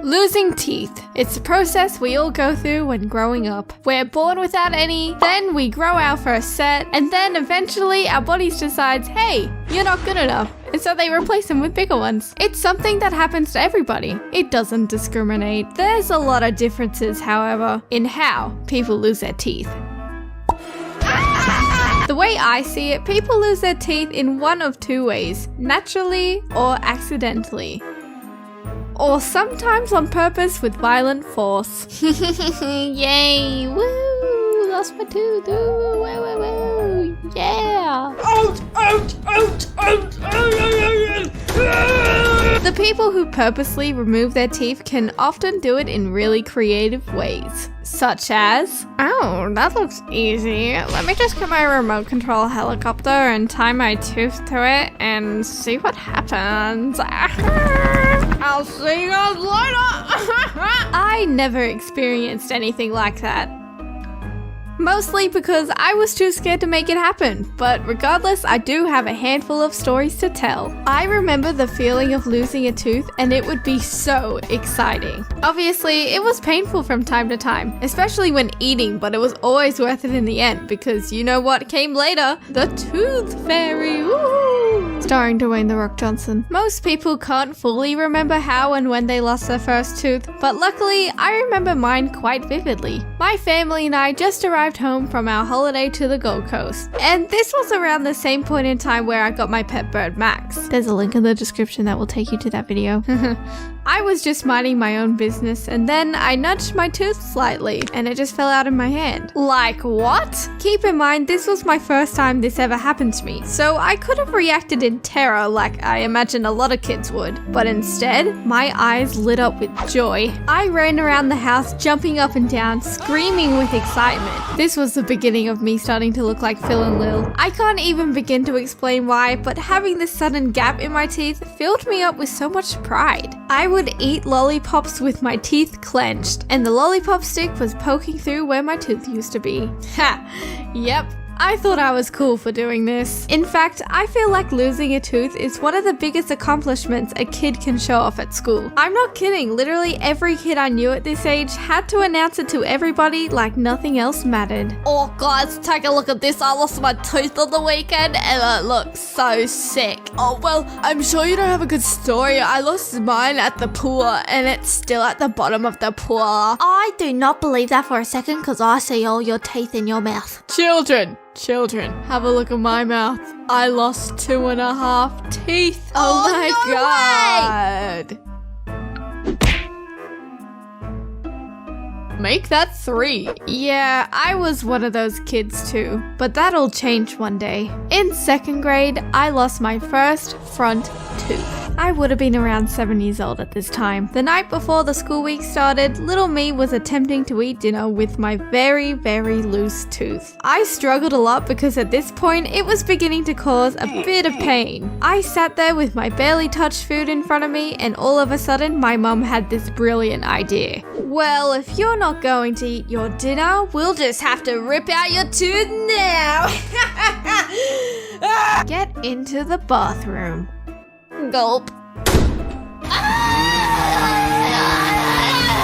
Losing teeth. It's a process we all go through when growing up. We're born without any, then we grow our first set, and then eventually our bodies decides, hey, you're not good enough. And so they replace them with bigger ones. It's something that happens to everybody. It doesn't discriminate. There's a lot of differences, however, in how people lose their teeth. The way I see it, people lose their teeth in one of two ways, naturally or accidentally. Or sometimes on purpose with violent force. Yay! Woo! Lost my tooth! Woo! Woo! Woo! Woo! Yeah! Out! Out! Out! Out! The people who purposely remove their teeth can often do it in really creative ways. Such as, oh, that looks easy. Let me just get my remote control helicopter and tie my tooth to it and see what happens. I'll see you guys later. I never experienced anything like that. Mostly because I was too scared to make it happen, but regardless, I do have a handful of stories to tell. I remember the feeling of losing a tooth, and it would be so exciting. Obviously, it was painful from time to time, especially when eating, but it was always worth it in the end, because you know what came later? The Tooth Fairy! Woohoo! Starring Dwayne "The Rock" Johnson. Most people can't fully remember how and when they lost their first tooth, but luckily, I remember mine quite vividly. My family and I just arrived home from our holiday to the Gold Coast, and this was around the same point in time where I got my pet bird Max. There's a link in the description that will take you to that video. I was just minding my own business, and then I nudged my tooth slightly and it just fell out of my hand. Like what? Keep in mind this was my first time this ever happened to me, so I could have reacted in terror like I imagine a lot of kids would, but instead my eyes lit up with joy. I ran around the house jumping up and down, screaming with excitement. This was the beginning of me starting to look like Phil and Lil. I can't even begin to explain why, but having this sudden gap in my teeth filled me up with so much pride. I would eat lollipops with my teeth clenched, and the lollipop stick was poking through where my tooth used to be. Ha! Yep. I thought I was cool for doing this. In fact, I feel like losing a tooth is one of the biggest accomplishments a kid can show off at school. I'm not kidding, literally every kid I knew at this age had to announce it to everybody like nothing else mattered. Oh guys, take a look at this, I lost my tooth on the weekend and it looks so sick. Oh well, I'm sure you don't have a good story. I lost mine at the pool and it's still at the bottom of the pool. I do not believe that for a second because I see all your teeth in your mouth. Children, have a look at my mouth. I lost 2.5 teeth. Oh my god. Make that 3. Yeah, I was one of those kids too, but that all changed one day. In 2nd grade, I lost my first front tooth. I would have been around 7 years old at this time. The night before the school week started, little me was attempting to eat dinner with my very, very loose tooth. I struggled a lot because at this point, it was beginning to cause a bit of pain. I sat there with my barely touched food in front of me, and all of a sudden, my mum had this brilliant idea. Well, if you're not going to eat your dinner, we'll just have to rip out your tooth now. Get into the bathroom. Gulp.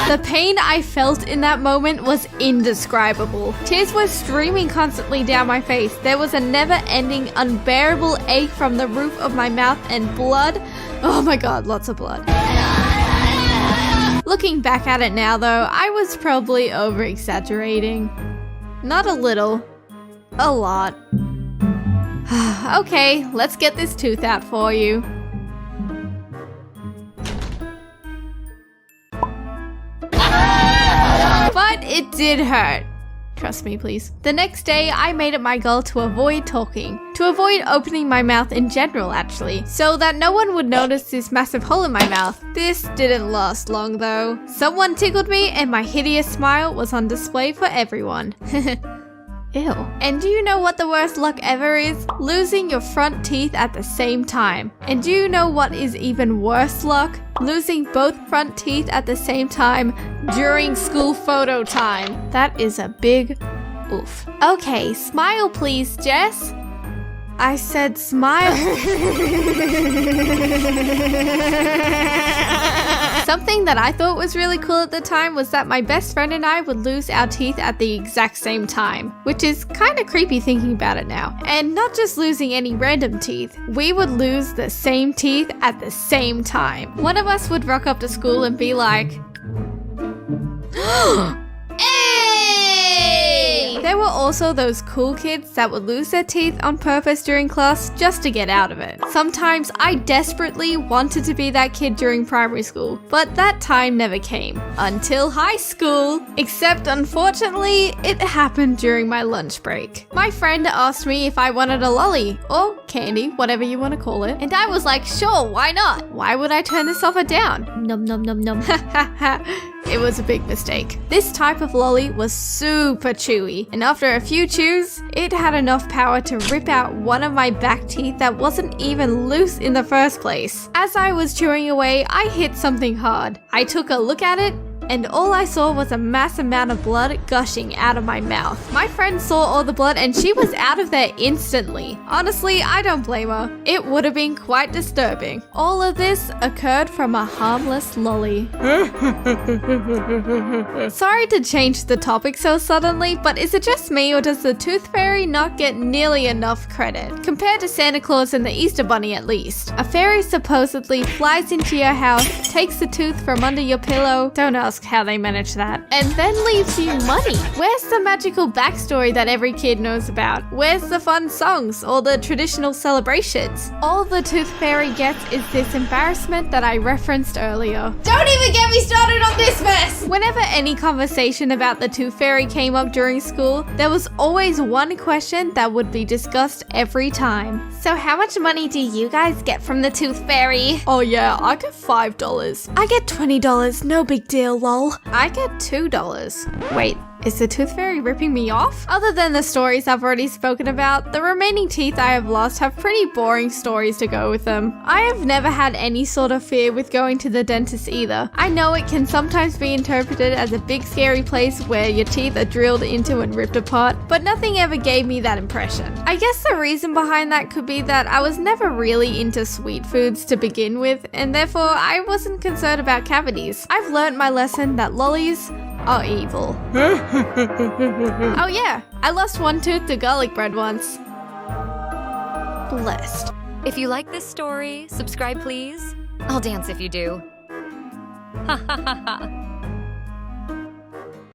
The pain I felt in that moment was indescribable. Tears were streaming constantly down my face. There was a never-ending, unbearable ache from the roof of my mouth and blood. Oh my god, lots of blood. Looking back at it now though, I was probably over-exaggerating. Not a little. A lot. Okay, let's get this tooth out for you. But it did hurt. Trust me, please. The next day, I made it my goal to avoid talking. To avoid opening my mouth in general, actually. So that no one would notice this massive hole in my mouth. This didn't last long, though. Someone tickled me, and my hideous smile was on display for everyone. Ew. And do you know what the worst luck ever is? Losing your front teeth at the same time. And do you know what is even worse luck? Losing both front teeth at the same time during school photo time. That is a big oof. Okay, smile please, Jess. I said smile. Something that I thought was really cool at the time was that my best friend and I would lose our teeth at the exact same time, which is kind of creepy thinking about it now. And not just losing any random teeth, we would lose the same teeth at the same time. One of us would rock up to school and be like, Hey! There were also those cool kids that would lose their teeth on purpose during class just to get out of it. Sometimes I desperately wanted to be that kid during primary school, but that time never came. Until high school. Except unfortunately, it happened during my lunch break. My friend asked me if I wanted a lolly, or candy, whatever you want to call it, and I was like, sure, why not? Why would I turn this offer down? Num num num num. It was a big mistake. This type of lolly was super chewy, and after a few chews, it had enough power to rip out one of my back teeth that wasn't even loose in the first place. As I was chewing away, I hit something hard. I took a look at it, and all I saw was a mass amount of blood gushing out of my mouth. My friend saw all the blood and she was out of there instantly. Honestly, I don't blame her. It would have been quite disturbing. All of this occurred from a harmless lolly. Sorry to change the topic so suddenly, but is it just me or does the Tooth Fairy not get nearly enough credit? Compared to Santa Claus and the Easter Bunny at least. A fairy supposedly flies into your house, takes the tooth from under your pillow, don't ask how they manage that, and then leaves you money. Where's the magical backstory that every kid knows about? Where's the fun songs or the traditional celebrations? All the Tooth Fairy gets is this embarrassment that I referenced earlier. Don't even get me started on this mess! Whenever any conversation about the Tooth Fairy came up during school, there was always one question that would be discussed every time. So how much money do you guys get from the Tooth Fairy? Oh yeah, I get $5. I get $20, no big deal, lol. I get $2. Wait, is the Tooth Fairy ripping me off? Other than the stories I've already spoken about, the remaining teeth I have lost have pretty boring stories to go with them. I have never had any sort of fear with going to the dentist either. I know it can sometimes be interpreted as a big scary place where your teeth are drilled into and ripped apart, but nothing ever gave me that impression. I guess the reason behind that could be that I was never really into sweet foods to begin with, and therefore I wasn't concerned about cavities. I've learned my lesson that lollies are evil. Oh yeah, I lost one tooth to garlic bread once. Blessed. If you like this story, subscribe please. I'll dance if you do. Ha ha ha ha.